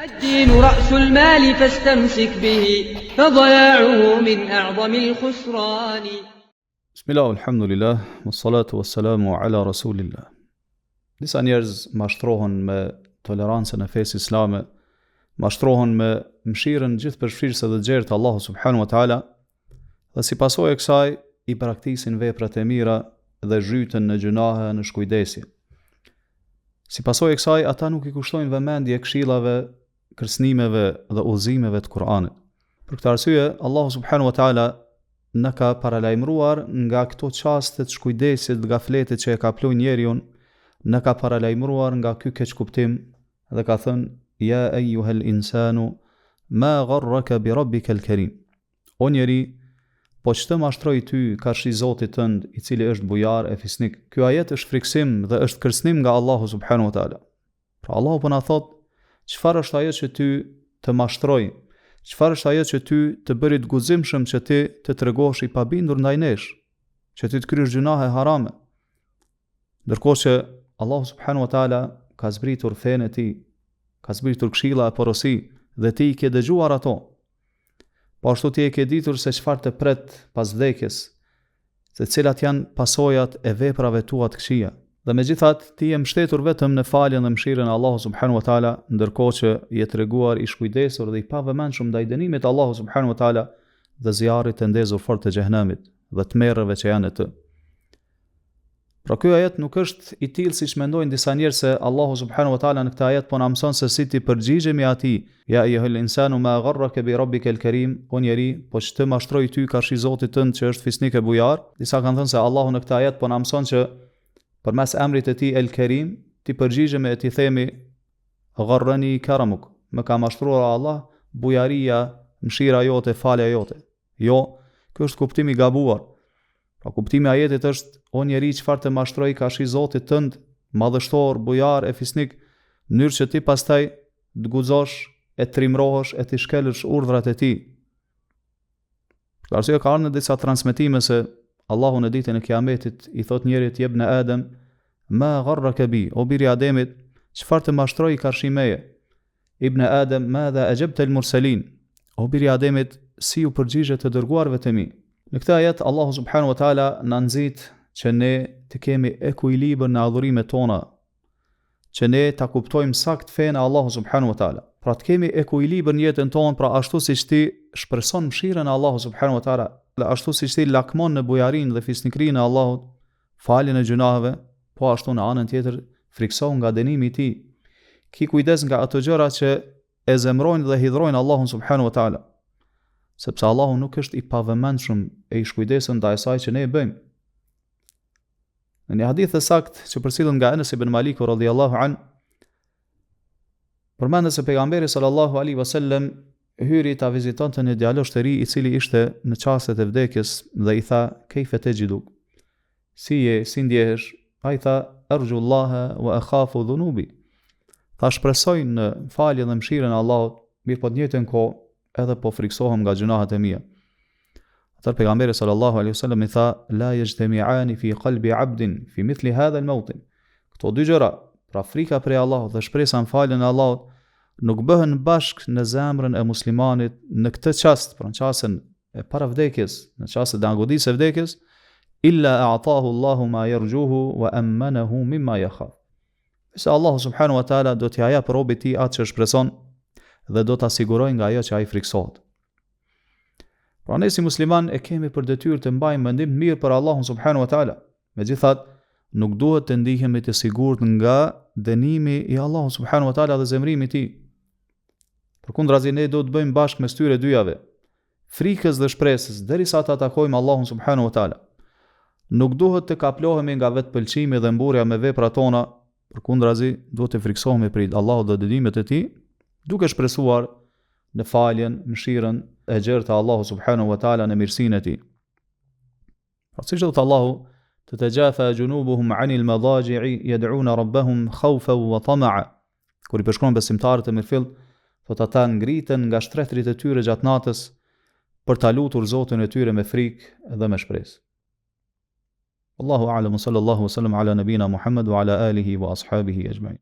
الدين رأس المال فاستمسك به فضياعه من أعظم الخسران. بسم الله والحمد لله والصلاة والسلام على رسول الله. Disa njerëz mashtrohen me tolerancën e fesë islame, mashtrohen me mëshirën gjithëpërfshirëse dhe gjerë të Allahu subhanahu wa taala, dhe si pasojë e kësaj i praktisin veprat e mira dhe zhyten në gjunahe, në shkujdesje. Si pasojë e kësaj ata nuk i kushtojnë vëmendje këshillave, kërcënimeve dhe udhëzimeve të Kuranit. Për këtë arsye Allahu subhanahu wa taala na ka paralajmëruar nga këto çaste të shkujdesit dhe gafletit që e ka plojë njeriu, na ka paralajmëruar nga ky keq kuptim dhe ka thënë ja ayyuhal insanu ma gharraka bi rabbikal karim. O njeri, po ç'të mashtroi ty karshi Zotit tënd i cili është bujar e fisnik. Ky ajet është friksim dhe është kërcënim nga Allahu subhanahu wa taala. Pra Allahu po na thot çfarë është ajo që ty të mashtroi, çfarë është ajo që ty të bëri të guximshëm që ti të tregosh i pabindur ndaj nesh, që ti të kryesh gjunahe harame. Ndërkohë që Allahu subhanahu wa taala ka zbritur fenë e tij, ka zbritur këshilla e porosi dhe ti i ke dëgjuar ato. Po ashtu ti e ke ditur se çfarë të pret pas vdekjes, se cilat janë pasojat e veprave tua të këqija. Dhe megjithatë ti je mbështetur vetëm në faljen dhe mëshirën e Allahut subhanahu wa taala, ndërkohë që je treguar i shkujdesur dhe i pavëmendshëm ndaj dënimit të Allahut subhanahu wa taala dhe zjarrit të ndezur fort të xhehenamit dhe të merreve që janë atë. Pra ky ajet nuk është i tillë siç mendojnë disa njerëz se Allahu subhanahu wa taala në këtë ajet po na mëson se si ti përgjigjemi atij. Ja ayyuhal insanu ma gharraka bi rabbikal karim. O njeri, po ç'të mashtroi ty karshi Zotit tënd që është fisnik e bujar. Disa kanë thënë se Allahu në këtë ajet po na mëson që përmes emrit të tij El Karim, ti përgjigjemi e ti themi gharrani karamuk. Më ka mashtruar Allah bujaria, mëshira jote, falja jote. Jo, ky është kuptimi i gabuar. Pra kuptimi i ajetit është o njeri, çfarë të mashtroi karshi Zotit tënd, madhështor, bujar e fisnik, në mënyrë që ti pastaj të guxosh, e trimrohesh, e të shkelësh urdhrat e tij. Për arsye ka ardhur në disa transmetime se Allahu në ditën e Kiametit i thot njerit jebne Adem, ma gharraka bi, o biri Ademit, çfarë të mashtroi karshi meje? Ibn Adem, madha ajabta al-mursalin, o biri Ademit, si u përgjigje të dërguarve të mi? Në këtë ajet Allahu subhanahu wa taala na nxit që ne të kemi ekuilibër në adhurimet tona, që ne ta kuptojmë sakt fenë e Allahu subhanahu wa taala. Pra të kemi ekuilibër në jetën tonë, pra ashtu siç ti shpreson mëshirën e Allahu subhanahu wa taala, ashtu siç ti lakmon në bujarinë dhe fisnikrinë e Allahut, faljen e gjunaheve, po ashtu në anën tjetër frikson nga dënimi i tij. Ki kujdes nga ato gjëra që e zemrojnë dhe hidhrojnë Allahun subhanahu wa taala, sepse Allahu nuk është i pavëmendshëm e i shkujdesën ndaj asaj që ne e bëjmë. Në një hadith të saktë që përcillet nga Anas ibn Malik radhiyallahu an, përmendet se pejgamberi sallallahu alaihi wasallam hyri ta vizitonte një djalosh të ri i cili ishte në çastet e vdekjes dhe i tha kejfe tajiduk, si je, si ndjehesh? Ai tha arju Allaha wa akhafu dhunubi. Tha shpresoj në faljen dhe mëshirën e Allahut, mirë po të njëjtën kohë edhe po friksohem nga gjunahet e mia. Atëherë pejgamberi sallallahu alaihi wasallam i tha la yajtami'ani fi qalbi 'abdin fi mithli hadha al-mawtin. Këto dy gjëra, pra frika prej Allahut dhe shpresa në faljen e Allahut, nuk bëhen bashk në zemrën e muslimanit në këtë çast, pra në çastin e para vdekjes, në çastin e angodisë së vdekjes, illa a'tahu Allahu ma yarjuhu wa amanahu mimma yakhaf. Se Allahu subhanahu wa taala do t'i jap robit i atë që shpreson dhe do ta sigurojë nga ajo që ai friksohet. Pra ne si musliman e kemi për detyrë të mbajmë mendim mirë për Allahun subhanahu wa taala. Megjithatë, nuk duhet të ndihemi të sigurt nga dënimi i Allahut subhanahu wa taala dhe zemrimi i tij. Përkundrazi ne do të bëjmë bashkë mes tyre dyjave, frikës dhe shpresës, derisa të atakojmë Allahun subhanahu wa taala. Nuk duhet të kaplohemi nga vetpëlqimi dhe mburja me veprat tona, përkundrazi duhet të friksohemi prej Allahut dhe dënimit të tij, duke shpresuar në faljen, mëshirën e gjerë të Allahu subhanahu wa taala në mirësinë e tij. Pra siç thot Allahu, tatajafa junubuhum 'anil madaji'i yad'una rabbahum khawfan wa tama'a. Kur i përshkruan besimtarët e mirëfill, thot ata ngriten nga shtretrit e tyre gjatë natës për ta lutur Zotin e tyre me frikë dhe me shpresë. Allahu a'lam, sallallahu wasallam ala nabina Muhammad wa ala alihi wa ashabihi ajma'in.